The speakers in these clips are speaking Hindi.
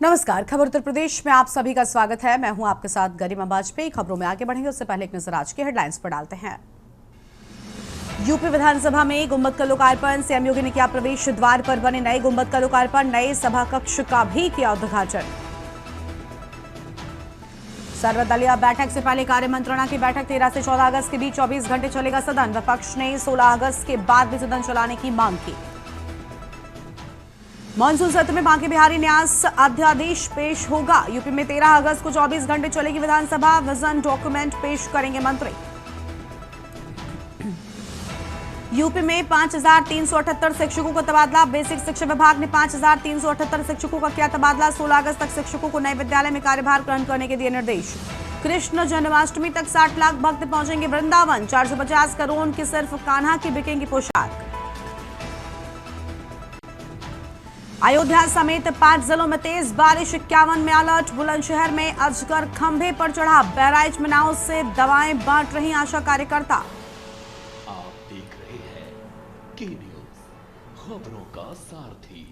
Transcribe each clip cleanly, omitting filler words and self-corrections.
नमस्कार, खबर उत्तर प्रदेश में आप सभी का स्वागत है। मैं हूं आपके साथ गरिमा वाजपेयी। खबरों में आगे बढ़ेंगे उससे पहले एक नजर आज की हेडलाइंस पर डालते हैं। यूपी विधानसभा में गुंबद का लोकार्पण, सीएम योगी ने किया प्रवेश द्वार पर बने नए गुंबद का लोकार्पण, नए सभा कक्ष का भी किया उद्घाटन। सर्वदलीय बैठक से पहले कार्य मंत्रणा की बैठक 13 से 14 अगस्त के बीच 24 घंटे चलेगा सदन। विपक्ष ने 16 अगस्त के बाद भी सदन चलाने की मांग की। मानसून सत्र में बांके बिहारी न्यास अध्यादेश पेश होगा। यूपी में 13 अगस्त को 24 घंटे चलेगी विधानसभा। विजन डॉक्यूमेंट पेश करेंगे मंत्री। यूपी में 5,378 शिक्षकों का तबादला। बेसिक शिक्षा विभाग ने 5,378 शिक्षकों का किया तबादला। 16 अगस्त तक शिक्षकों को नए विद्यालय में कार्यभार ग्रहण करने के दिए निर्देश। कृष्ण जन्माष्टमी तक 60 लाख भक्त पहुंचेंगे वृंदावन। 450 करोड़ की सिर्फ कान्हा की बिकेंगी पोशाक। अयोध्या समेत 5 जिलों में तेज बारिश, 51 में अलर्ट। बुलंदशहर में अजगर खंभे पर चढ़ा। बहराइच में नाव से दवाएं बांट रही आशा कार्यकर्ता। आप देख रहे हैं के न्यूज़, खबरों का सारथी।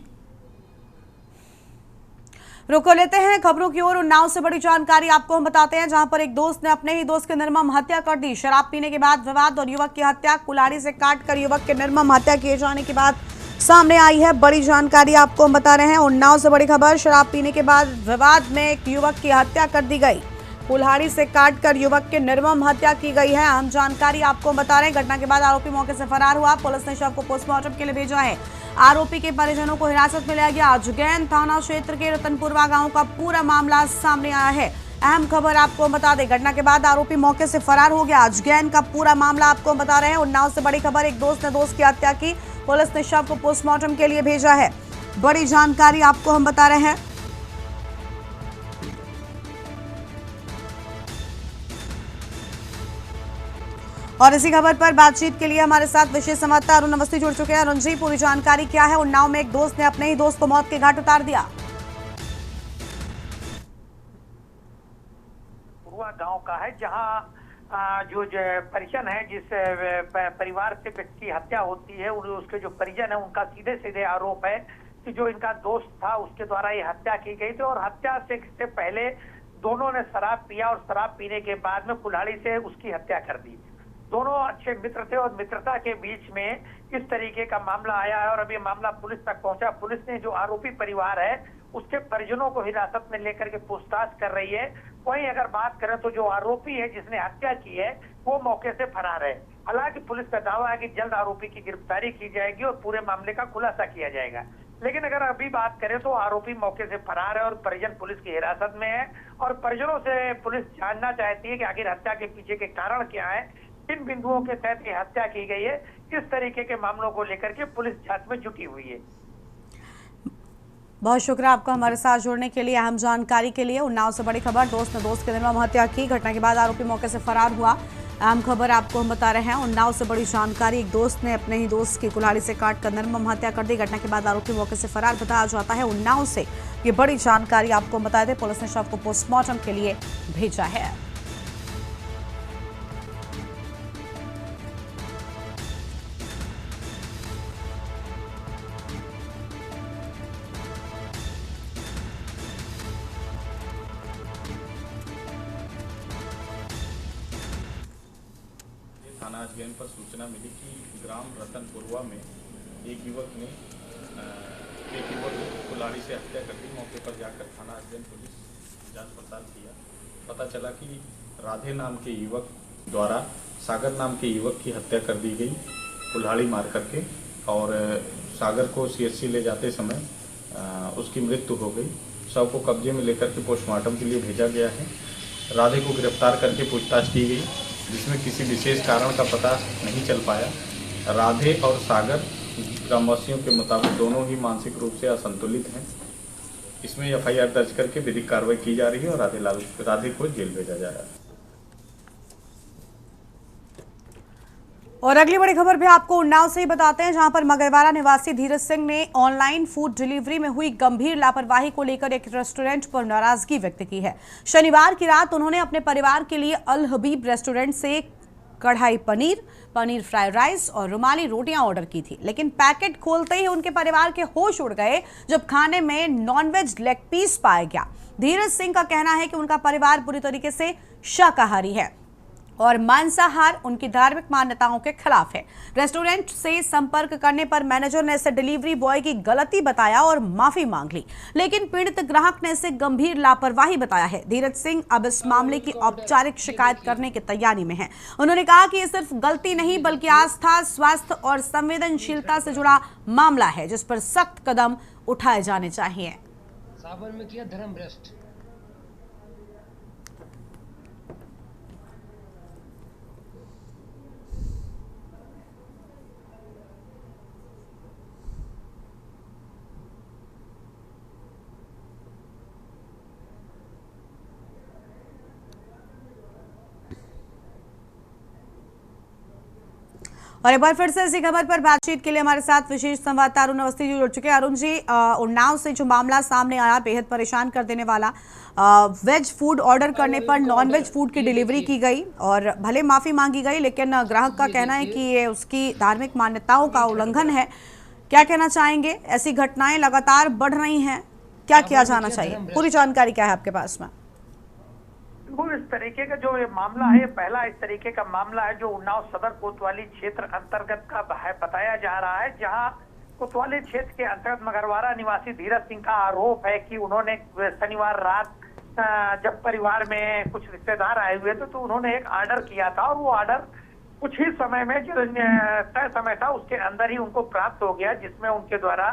रुको लेते हैं खबरों की ओर। उन्नाव से बड़ी जानकारी आपको हम बताते हैं, जहां पर एक दोस्त ने अपने ही दोस्त की निर्मम हत्या कर दी। शराब पीने के बाद विवाद और युवक की हत्या। कुल्हाड़ी से काटकर युवक के निर्मम हत्या किए जाने के बाद सामने आई है बड़ी जानकारी। आपको हम बता रहे हैं उन्नाव से बड़ी खबर। शराब पीने के बाद विवाद में एक युवक की हत्या कर दी गई। कुल्हाड़ी से काटकर युवक की निर्मम हत्या की गई है। अहम जानकारी आपको हम बता रहे हैं। घटना के बाद आरोपी मौके से फरार हुआ। पुलिस ने शव को पोस्टमार्टम के लिए भेजा है। आरोपी के परिजनों को हिरासत में लिया गया। जुगैन थाना क्षेत्र के रतनपुरवा गांव का पूरा मामला सामने आया है। अहम खबर आपको बता दें, घटना के बाद आरोपी मौके से फरार हो गया। जुगैन का पूरा मामला आपको बता रहे हैं। उन्नाव से बड़ी खबर, एक दोस्त ने दोस्त की हत्या की। पुलिस ने शव को पोस्टमार्टम के लिए भेजा है। बड़ी जानकारी आपको हम बता रहे हैं। और इसी खबर पर बातचीत के लिए हमारे साथ विशेष संवाददाता अरुण अवस्थी जुड़ चुके हैं। अरुण जी, पूरी जानकारी क्या है? उन्नाव में एक दोस्त ने अपने ही दोस्त को मौत के घाट उतार दिया। गांव का है, जहां जो परिजन है, जिस परिवार से व्यक्ति की हत्या होती है, उसके जो परिजन है उनका सीधे सीधे आरोप है कि जो इनका दोस्त था उसके द्वारा ये हत्या की गई थी। और हत्या से पहले दोनों ने शराब पिया और शराब पीने के बाद में कुल्हाड़ी से उसकी हत्या कर दी। दोनों अच्छे मित्र थे और मित्रता के बीच में इस तरीके का मामला आया है और अब ये मामला पुलिस तक पहुंचा। पुलिस ने जो आरोपी परिवार है उसके परिजनों को हिरासत में लेकर के पूछताछ कर रही है। वहीं अगर बात करें तो जो आरोपी है जिसने हत्या की है वो मौके से फरार है। हालांकि पुलिस का दावा है कि जल्द आरोपी की गिरफ्तारी की जाएगी और पूरे मामले का खुलासा किया जाएगा। लेकिन अगर अभी बात करें तो आरोपी मौके से फरार है और परिजन पुलिस की हिरासत में है। और परिजनों से पुलिस जानना चाहती है कि आखिर हत्या के पीछे के कारण क्या है, किन बिंदुओं के तहत ये हत्या की गई है। इस तरीके के मामलों को लेकर के पुलिस जांच में जुटी हुई है। बहुत शुक्रिया आपको हमारे साथ जुड़ने के लिए, अहम जानकारी के लिए। उन्नाव से बड़ी खबर, दोस्त ने दोस्त की निर्मम हत्या की। घटना के बाद आरोपी मौके से फरार हुआ। अहम खबर आपको हम बता रहे हैं। उन्नाव से बड़ी जानकारी, एक दोस्त ने अपने ही दोस्त की कुल्हाड़ी से काटकर निर्मम हत्या कर दी। घटना के बाद आरोपी मौके से फरार बताया जाता है। उन्नाव से ये बड़ी जानकारी आपको बताए थे। पुलिस ने शव को पोस्टमार्टम के लिए भेजा है। थाना अजगैन पर सूचना मिली कि ग्राम रतनपुरवा में एक युवक ने कुल्हाड़ी से हत्या कर दी। मौके पर जाकर थाना अजगैन पुलिस जांच पड़ताल किया। पता चला कि राधे नाम के युवक द्वारा सागर नाम के युवक की हत्या कर दी गई कुल्हाड़ी मार करके। और सागर को सीएचसी ले जाते समय उसकी मृत्यु हो गई। शव को कब्जे में लेकर के पोस्टमार्टम के लिए भेजा गया है। राधे को गिरफ्तार करके पूछताछ की गई, जिसमें किसी विशेष कारण का पता नहीं चल पाया। राधे और सागर ग्रामवासियों के मुताबिक दोनों ही मानसिक रूप से असंतुलित हैं। इसमें एफआईआर दर्ज करके विधिक कार्रवाई की जा रही है और राधे को जेल भेजा जा रहा है। और अगली बड़ी खबर भी आपको उन्नाव से ही बताते हैं, जहां पर मगरवाड़ा निवासी धीरज सिंह ने ऑनलाइन फूड डिलीवरी में हुई गंभीर लापरवाही को लेकर एक रेस्टोरेंट पर नाराजगी व्यक्त की है। शनिवार की रात उन्होंने अपने परिवार के लिए अल हबीब रेस्टोरेंट से कढ़ाई पनीर, पनीर फ्राइड राइस और रुमाली रोटियां ऑर्डर की थी। लेकिन पैकेट खोलते ही उनके परिवार के होश उड़ गए जब खाने में नॉनवेज लेग पीस पाया गया। धीरज सिंह का कहना है कि उनका परिवार पूरी तरीके से शाकाहारी है और मांसाहार उनकी धार्मिक मान्यताओं के खिलाफ है। रेस्टोरेंट से संपर्क करने पर मैनेजर ने इसे डिलीवरी बॉय की गलती बताया और माफी मांग ली, लेकिन पीड़ित ग्राहक ने इसे गंभीर लापरवाही बताया है। धीरज सिंह अब इस मामले की औपचारिक शिकायत करने की तैयारी में है। उन्होंने कहा कि ये सिर्फ गलती नहीं बल्कि आस्था, स्वास्थ्य और संवेदनशीलता से जुड़ा मामला है, जिस पर सख्त कदम उठाए जाने चाहिए। सावन में किया धर्म भ्रष्ट। और एक बार फिर से इसी खबर पर बातचीत के लिए हमारे साथ विशेष संवाददाता अरुण अवस्थी जी जुड़ चुके हैं। अरुण जी, उन्नाव से जो मामला सामने आया, बेहद परेशान कर देने वाला, वेज फूड ऑर्डर करने पर नॉन वेज फूड की डिलीवरी की गई और भले माफी मांगी गई, लेकिन ग्राहक का कहना है कि ये उसकी धार्मिक मान्यताओं का उल्लंघन है। क्या कहना चाहेंगे? ऐसी घटनाएं लगातार बढ़ रही हैं, क्या किया जाना चाहिए? पूरी जानकारी क्या है आपके पास में? इस तरीके का जो ये मामला है, पहला इस तरीके का मामला है जो उन्नाव सदर कोतवाली क्षेत्र अंतर्गत का है बताया जा रहा है, जहां कोतवाली क्षेत्र के अंतर्गत मगरवाड़ा निवासी धीरज सिंह का आरोप है कि उन्होंने शनिवार रात जब परिवार में कुछ रिश्तेदार आए हुए थे तो उन्होंने एक ऑर्डर किया था और वो ऑर्डर कुछ ही समय में जो तय समय था उसके अंदर ही उनको प्राप्त हो गया, जिसमें उनके द्वारा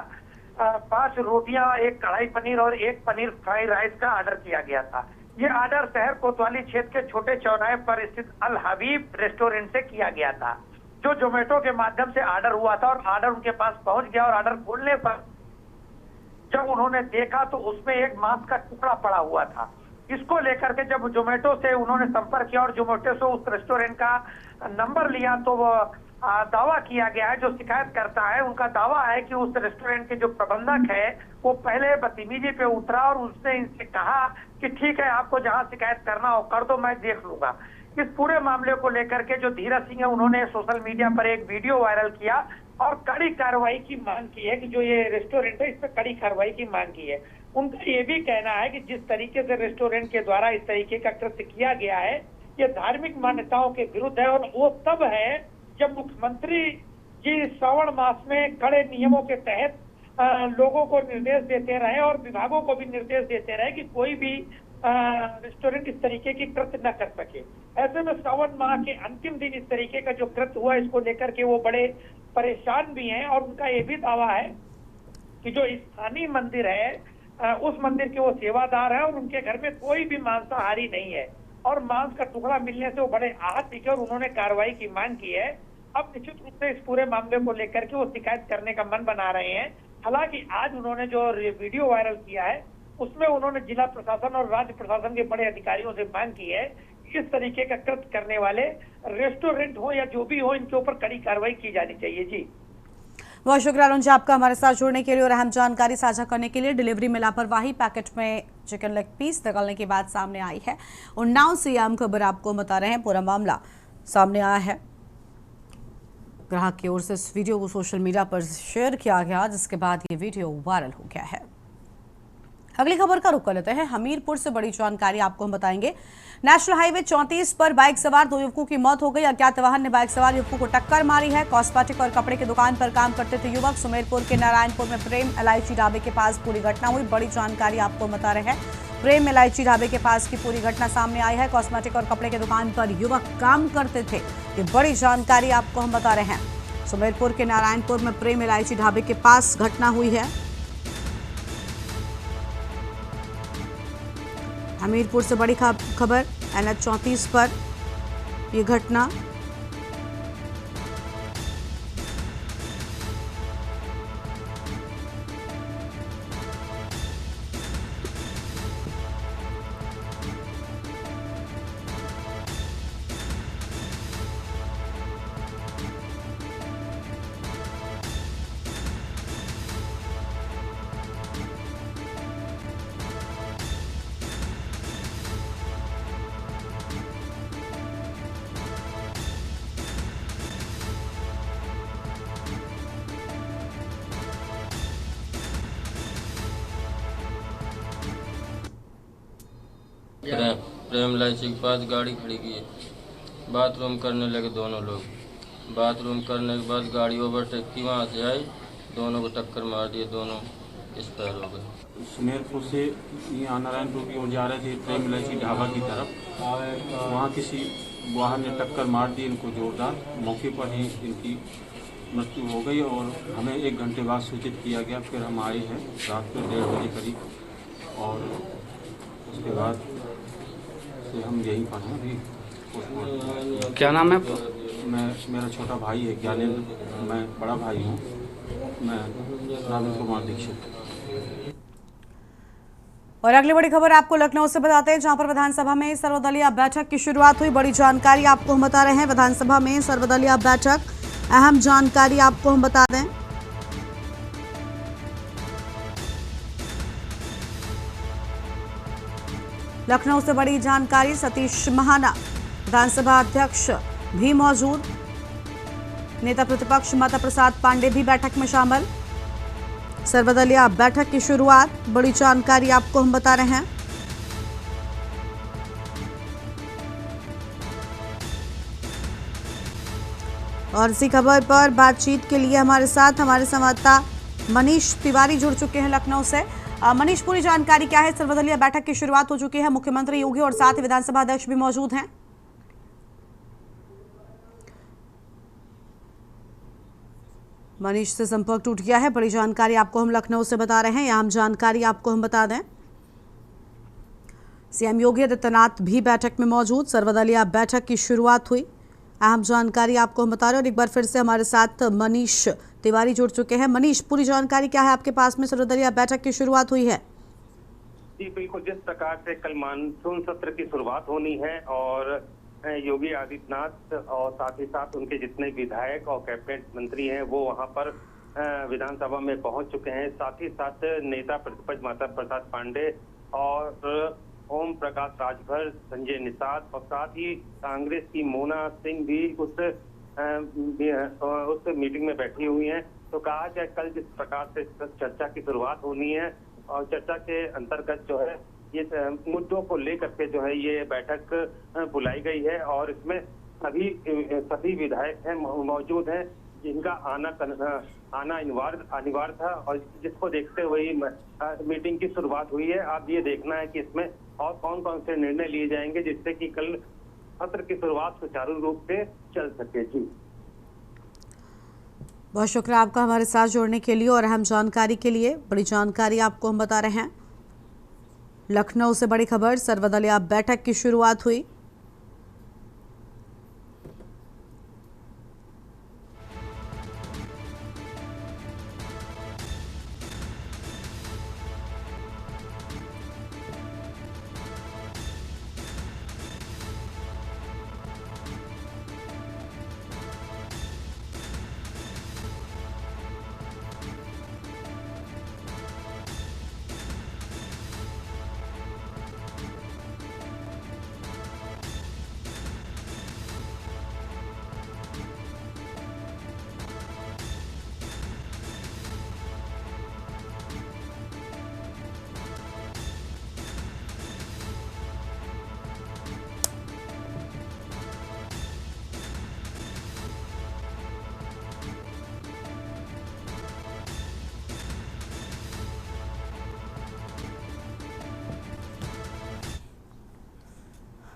5 रोटियां, 1 कढ़ाई पनीर और 1 पनीर फ्राइड राइस का ऑर्डर किया गया था। ये ऑर्डर शहर कोतवाली क्षेत्र के छोटे चौराहे पर स्थित अल हबीब रेस्टोरेंट से किया गया था, जो जोमेटो के माध्यम से ऑर्डर हुआ था और ऑर्डर उनके पास पहुंच गया। और ऑर्डर खोलने पर जब उन्होंने देखा तो उसमें एक मांस का टुकड़ा पड़ा हुआ था। इसको लेकर के जब जोमेटो से उन्होंने संपर्क किया और जोमेटो से उस रेस्टोरेंट का नंबर लिया तो वो दावा किया गया है, जो शिकायत करता है उनका दावा है कि उस रेस्टोरेंट के जो प्रबंधक है वो पहले बदतमीजी पे उतरा और उसने इनसे कहा कि ठीक है, आपको जहां शिकायत करना हो कर दो, मैं देख लूंगा। इस पूरे मामले को लेकर के जो धीरज सिंह है उन्होंने सोशल मीडिया पर एक वीडियो वायरल किया और कड़ी कार्रवाई की मांग की है कि जो ये रेस्टोरेंट है इस पर कड़ी कार्रवाई की मांग की है। उनका ये भी कहना है कि जिस तरीके से रेस्टोरेंट के द्वारा इस तरीके का कृत्य किया गया है ये धार्मिक मान्यताओं के विरुद्ध है और वो तब है जब मुख्यमंत्री जी श्रावण मास में कड़े नियमों के तहत लोगों को निर्देश देते रहे और विभागों को भी निर्देश देते रहे कि कोई भी रेस्टोरेंट इस तरीके की कृत्य न कर सके। ऐसे में श्रावण माह के अंतिम दिन इस तरीके का जो कृत्य हुआ इसको लेकर के वो बड़े परेशान भी हैं और उनका ये भी दावा है कि जो स्थानीय मंदिर है उस मंदिर के वो सेवादार है और उनके घर में कोई भी मांसाहारी नहीं है और मांस का टुकड़ा मिलने से वो बड़े आहत दिखे और उन्होंने कार्रवाई की मांग की है। अब निश्चित रूप से इस पूरे मामले को लेकर के वो शिकायत करने का मन बना रहे हैं। हालांकि आज उन्होंने जो वीडियो वायरल किया है उसमें उन्होंने जिला प्रशासन और राज्य प्रशासन के बड़े अधिकारियों से मांग की है इस तरीके का कृत्य करने वाले रेस्टोरेंट हो या जो भी हो इनके ऊपर कड़ी कार्रवाई की जानी चाहिए। जी बहुत शुक्रिया अरुण जी आपका हमारे साथ जुड़ने के लिए और अहम जानकारी साझा करने के लिए। डिलीवरी में लापरवाही, पैकेट में चिकन लेग पीस निकलने की बात सामने आई है। उन्नाव से अहम खबर आपको बता रहे हैं, पूरा मामला सामने आया है। ग्राहक की ओर से इस वीडियो को सोशल मीडिया पर शेयर किया गया जिसके बाद ये वीडियो वायरल हो गया है। अगली खबर का रुख कर लेते हैं। हमीरपुर से बड़ी जानकारी आपको हम बताएंगे। नेशनल हाईवे 34 पर बाइक सवार 2 युवकों की मौत हो गई। अज्ञात वाहन ने बाइक सवार युवकों को टक्कर मारी है। कॉस्मेटिक और कपड़े की दुकान पर काम करते थे युवक। सुमेरपुर के नारायणपुर में प्रेम इलायची ढाबे के पास पूरी घटना हुई। बड़ी जानकारी आपको बता रहे हैं, प्रेम इलायची ढाबे के पास की पूरी घटना सामने आई है। कॉस्मेटिक और कपड़े की दुकान पर युवक काम करते थे, ये बड़ी जानकारी आपको हम बता रहे हैं। सुमेरपुर के नारायणपुर में प्रेम इलायची ढाबे के पास घटना हुई है। हमीरपुर से बड़ी खबर, NH 34 पर यह घटना। प्रेम लाइसी के पास गाड़ी खड़ी की है। बाथरूम करने लगे दोनों लोग। बाथरूम करने के बाद गाड़ी ओवरटेक की, वहाँ से आई, दोनों को टक्कर मार दिए, दोनों एक्सपायर हो गए। सुमेरपुर से यहाँ नारायणपुर की ओर जा रहे थे प्रेम लाइसी ढाबा की तरफ। वहाँ किसी वाहन ने टक्कर मार दी इनको जोरदार। मौके पर ही इनकी मृत्यु हो गई और हमें 1 घंटे बाद सूचित किया गया। फिर हम आए हैं रात में 1:30 बजे करीब और उसके बाद से हम यहीं पर हैं अभी। क्या नाम है? मेरा छोटा भाई है ज्ञानेंद्र, मैं बड़ा भाई हूँ, मैं राजेंद्र कुमार दीक्षित। और अगली बड़ी खबर आपको लखनऊ से बताते हैं, जहां पर विधानसभा में सर्वदलीय बैठक की शुरुआत हुई। बड़ी जानकारी आपको हम बता रहे हैं, विधानसभा में सर्वदलीय बैठक, अहम जानकारी आपको हम बता दें। लखनऊ से बड़ी जानकारी, सतीश महाना विधानसभा अध्यक्ष भी मौजूद, नेता प्रतिपक्ष माता प्रसाद पांडे भी बैठक में शामिल। सर्वदलीय बैठक की शुरुआत, बड़ी जानकारी आपको हम बता रहे हैं। और इसी खबर पर बातचीत के लिए हमारे साथ हमारे संवाददाता मनीष तिवारी जुड़ चुके हैं लखनऊ से। मनीष, पूरी जानकारी क्या है? सर्वदलीय बैठक की शुरुआत हो चुकी है, मुख्यमंत्री योगी और साथ ही विधानसभा अध्यक्ष भी मौजूद हैं। मनीष से संपर्क टूट गया है। बड़ी जानकारी आपको हम लखनऊ से बता रहे हैं, यहाँ हम जानकारी आपको हम बता दें। सीएम योगी आदित्यनाथ भी बैठक में मौजूद, सर्वदलीय बैठक की शुरुआत हुई, अहम जानकारी आपको हम बता रहे हैं। और एक बार फिर से हमारे साथ मनीष तिवारी जुड़ चुके हैं। मनीष, पूरी जानकारी क्या है आपके पास में? सर्वदलीय बैठक की शुरुआत हुई है। जी बिल्कुल, जिस प्रकार से कल मानसून सत्र की शुरुआत होनी है और योगी आदित्यनाथ और साथ ही साथ उनके जितने विधायक और कैबिनेट मंत्री हैं वो वहां पर विधानसभा में पहुंच चुके हैं। साथ ही साथ नेता प्रतिपक्ष माता प्रसाद पांडे और ओम प्रकाश राजभर, संजय निषाद और साथ ही कांग्रेस की मोना सिंह भी उस मीटिंग में बैठी हुई हैं। तो कहा जाए कल जिस प्रकार से चर्चा की शुरुआत होनी है और चर्चा के अंतर्गत जो है ये मुद्दों को लेकर के जो है ये बैठक बुलाई गई है और इसमें सभी विधायक हैं मौजूद हैं जिनका आना अनिवार्य था और जिसको देखते हुए मीटिंग की शुरुआत हुई है। अब ये देखना है कि इसमें और कौन कौन से निर्णय लिए जाएंगे जिससे कि कल सत्र की शुरुआत सुचारू रूप से चल सके। जी बहुत शुक्रिया आपका हमारे साथ जुड़ने के लिए और अहम जानकारी के लिए। बड़ी जानकारी आपको हम बता रहे हैं। लखनऊ से बड़ी खबर, सर्वदलीय बैठक की शुरुआत हुई।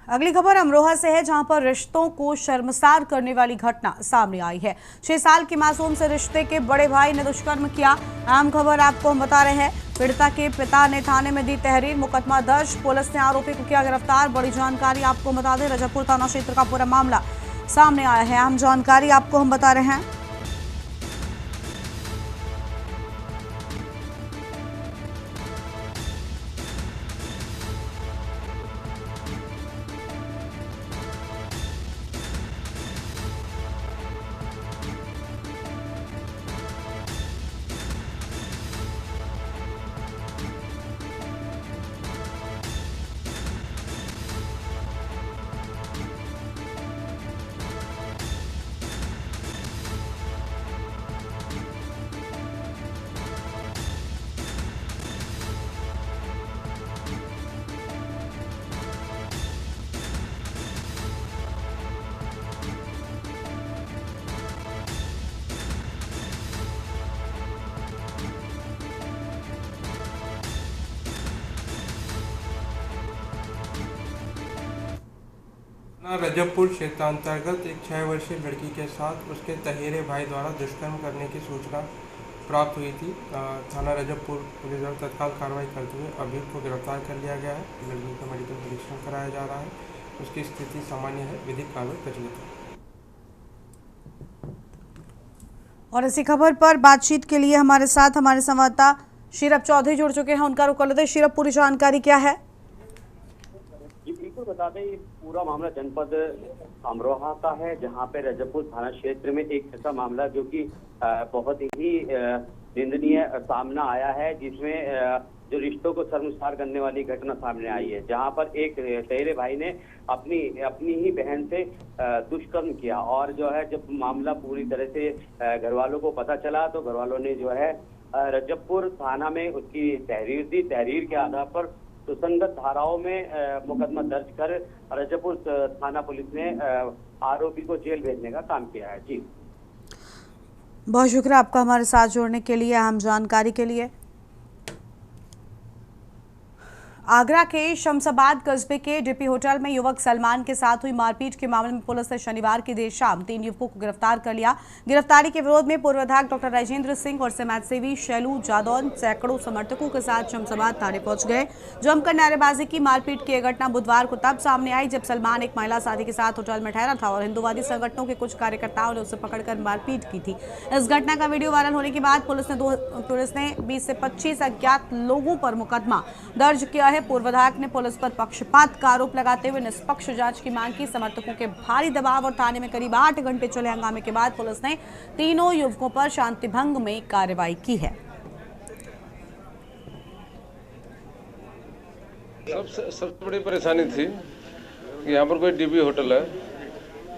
अगली खबर अमरोहा से है, जहां पर रिश्तों को शर्मसार करने वाली घटना सामने आई है। 6 साल की मासूम से रिश्ते के बड़े भाई ने दुष्कर्म किया। अहम खबर आपको हम बता रहे हैं। पीड़िता के पिता ने थाने में दी तहरीर, मुकदमा दर्ज, पुलिस ने आरोपी को किया गिरफ्तार। बड़ी जानकारी आपको बता दें, रजबपुर थाना क्षेत्र का पूरा मामला सामने आया है। अहम जानकारी आपको हम बता रहे हैं। रजबपुर क्षेत्रांतर्गत एक 6 वर्षीय लड़की के साथ उसके तहेरे भाई द्वारा दुष्कर्म करने की सूचना प्राप्त हुई थी। थाना रजबपुर पुलिस द्वारा तत्काल कार्रवाई करते हुए अभियुक्त को गिरफ्तार कर लिया गया है। लड़की का मेडिकल परीक्षण कराया जा रहा है। उसकी स्थिति सामान्य है। विधिक कार्रवाई प्रचलित है। और इसी खबर पर बातचीत के लिए हमारे साथ हमारे संवाददाता शीरप चौधरी जुड़ चुके हैं। उनका रुख कर लेते हैं। शीरप, पूरी जानकारी क्या है? जी बिल्कुल बता दें, ये पूरा मामला जनपद अमरोहा का है, जहां पे रजबपुर थाना क्षेत्र में एक ऐसा मामला जो कि बहुत ही निंदनीय सामना आया है, जिसमें जो रिश्तों को शर्मसार करने वाली घटना सामने आई है, जहां पर एक चहेरे भाई ने अपनी ही बहन से दुष्कर्म किया। और जो है, जब मामला पूरी तरह से घर वालों को पता चला तो घर वालों ने जो है रजबपुर थाना में उसकी तहरीर दी। तहरीर के आधार पर सुसंगत धाराओं में मुकदमा दर्ज कर रजबपुर थाना पुलिस ने आरोपी को जेल भेजने का काम किया है। जी बहुत शुक्रिया आपका हमारे साथ जुड़ने के लिए, अहम जानकारी के लिए। आगरा के शमशाबाद कस्बे के डीपी होटल में युवक सलमान के साथ हुई मारपीट के मामले में पुलिस ने शनिवार की देर शाम 3 युवकों को गिरफ्तार कर लिया। गिरफ्तारी के विरोध में पूर्व विधायक डॉक्टर राजेंद्र सिंह और समाजसेवी शैलू जादौन सैकड़ों समर्थकों के साथ शमशाबाद थाने पहुंच गए। जमकर नारेबाजी की मारपीट की घटना बुधवार को तब सामने आई जब सलमान एक महिला साथी के साथ होटल में ठहरा था और हिंदुवादी संगठनों के कुछ कार्यकर्ताओं ने उसे पकड़कर मारपीट की थी। इस घटना का वीडियो वायरल होने के बाद पुलिस ने 20 से 25 अज्ञात लोगों पर मुकदमा दर्ज किया है। पूर्व विधायक ने पुलिस पर पक्षपात का आरोप लगाते हुए निष्पक्ष जांच की मांग की। समर्थकों के भारी दबाव और थाने में करीब 8 घंटे चले हंगामे के बाद पुलिस ने तीनों युवकों पर शांति भंग में कार्रवाई की है। सबसे बड़ी परेशानी थी कि यहाँ पर कोई डीबी होटल है,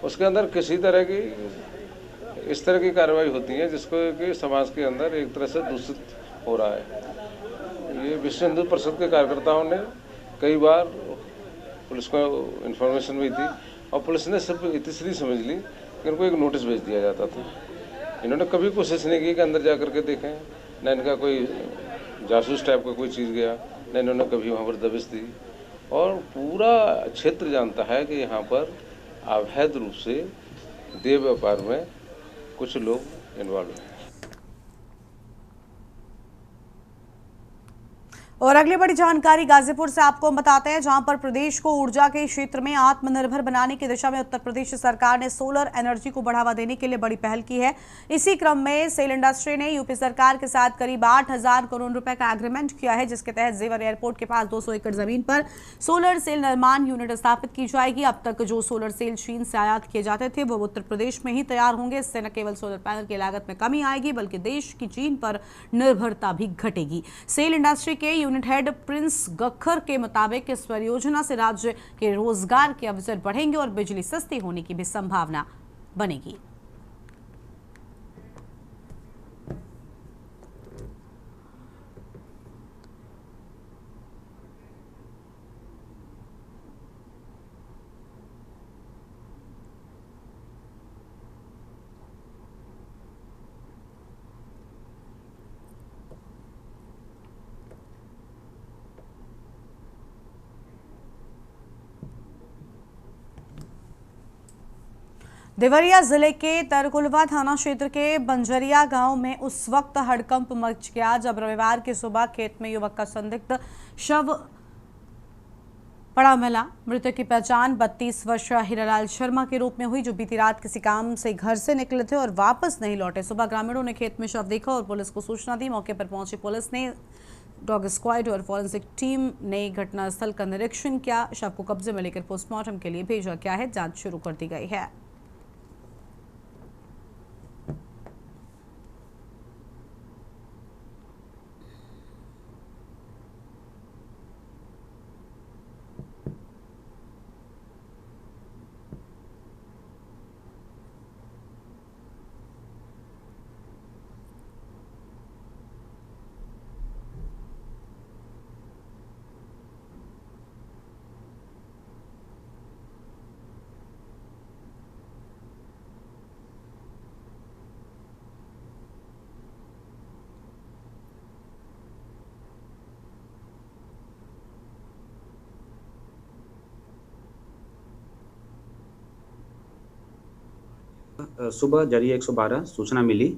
उसके अंदर किसी तरह की इस तरह की कार्रवाई होती है जिसको कि समाज के अंदर एक तरह से दूषित हो रहा है। ये विश्व हिंदू परिषद के कार्यकर्ताओं ने कई बार पुलिस को इन्फॉर्मेशन भी दी और पुलिस ने सिर्फ इतनी समझ ली कि इनको एक नोटिस भेज दिया जाता था। इन्होंने कभी कोशिश नहीं की कि अंदर जा कर के देखें, न इनका कोई जासूस टाइप का कोई चीज़ गया, न इन्होंने कभी वहाँ पर दबिश दी। और पूरा क्षेत्र जानता है कि यहाँ पर अवैध रूप से देह व्यापार में कुछ लोग इन्वॉल्व हैं। और अगली बड़ी जानकारी गाजीपुर से आपको हम बताते हैं, जहां पर प्रदेश को ऊर्जा के क्षेत्र में आत्मनिर्भर बनाने की दिशा में उत्तर प्रदेश सरकार ने सोलर एनर्जी को बढ़ावा देने के लिए बड़ी पहल की है। इसी क्रम में सेल इंडस्ट्री ने यूपी सरकार के साथ करीब 8,000 करोड़ रुपए का एग्रीमेंट किया है, जिसके तहत जेवर एयरपोर्ट के पास 200 एकड़ जमीन पर सोलर सेल निर्माण यूनिट स्थापित की जाएगी। अब तक जो सोलर सेल चीन से आयात किए जाते थे वो उत्तर प्रदेश में ही तैयार होंगे। इससे न केवल सोलर पैनल की लागत में कमी आएगी बल्कि देश की चीन पर निर्भरता भी घटेगी। सेल इंडस्ट्री के यूनिट हेड प्रिंस गखर के मुताबिक इस परियोजना से राज्य के रोजगार के अवसर बढ़ेंगे और बिजली सस्ती होने की भी संभावना बनेगी। देवरिया जिले के तरकुलवा थाना क्षेत्र के बंजरिया गांव में उस वक्त हड़कंप मच गया जब रविवार की सुबह खेत में युवक का संदिग्ध शव पड़ा मिला। मृतक की पहचान 32 वर्षीय हीरालाल शर्मा के रूप में हुई, जो बीती रात किसी काम से घर से निकले थे और वापस नहीं लौटे। सुबह ग्रामीणों ने खेत में शव देखा और पुलिस को सूचना दी। मौके पर पहुंची पुलिस ने डॉग स्क्वाड और फॉरेंसिक टीम ने घटनास्थल का निरीक्षण किया। शव को कब्जे में लेकर पोस्टमार्टम के लिए भेजा गया है। जांच शुरू कर दी गई है। सुबह जरिए 112 सूचना मिली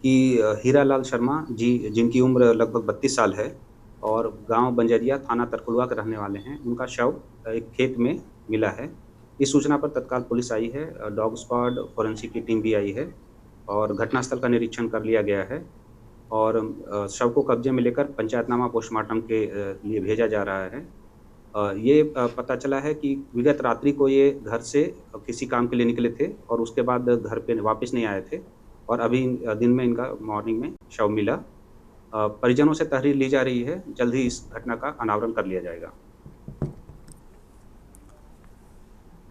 कि हीरालाल शर्मा जी, जिनकी उम्र लगभग 32 साल है और गांव बंजरिया, थाना तरकुलवा के रहने वाले हैं, उनका शव एक खेत में मिला है। इस सूचना पर तत्काल पुलिस आई है, डॉग स्क्वाड, फोरेंसिक की टीम भी आई है और घटनास्थल का निरीक्षण कर लिया गया है और शव को कब्जे में लेकर पंचायतनामा पोस्टमार्टम के लिए भेजा जा रहा है। ये पता चला है कि विगत रात्रि को ये घर से किसी काम के लिए निकले थे और उसके बाद घर पे वापस नहीं आए थे और अभी दिन में इनका मॉर्निंग में शव मिला। परिजनों से तहरीर ली जा रही है, जल्द ही इस घटना का अनावरण कर लिया जाएगा।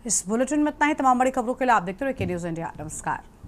इस बुलेटिन में इतना ही। तमाम बड़ी खबरों के लिए आप देखते रहिए के न्यूज़ इंडिया। नमस्कार।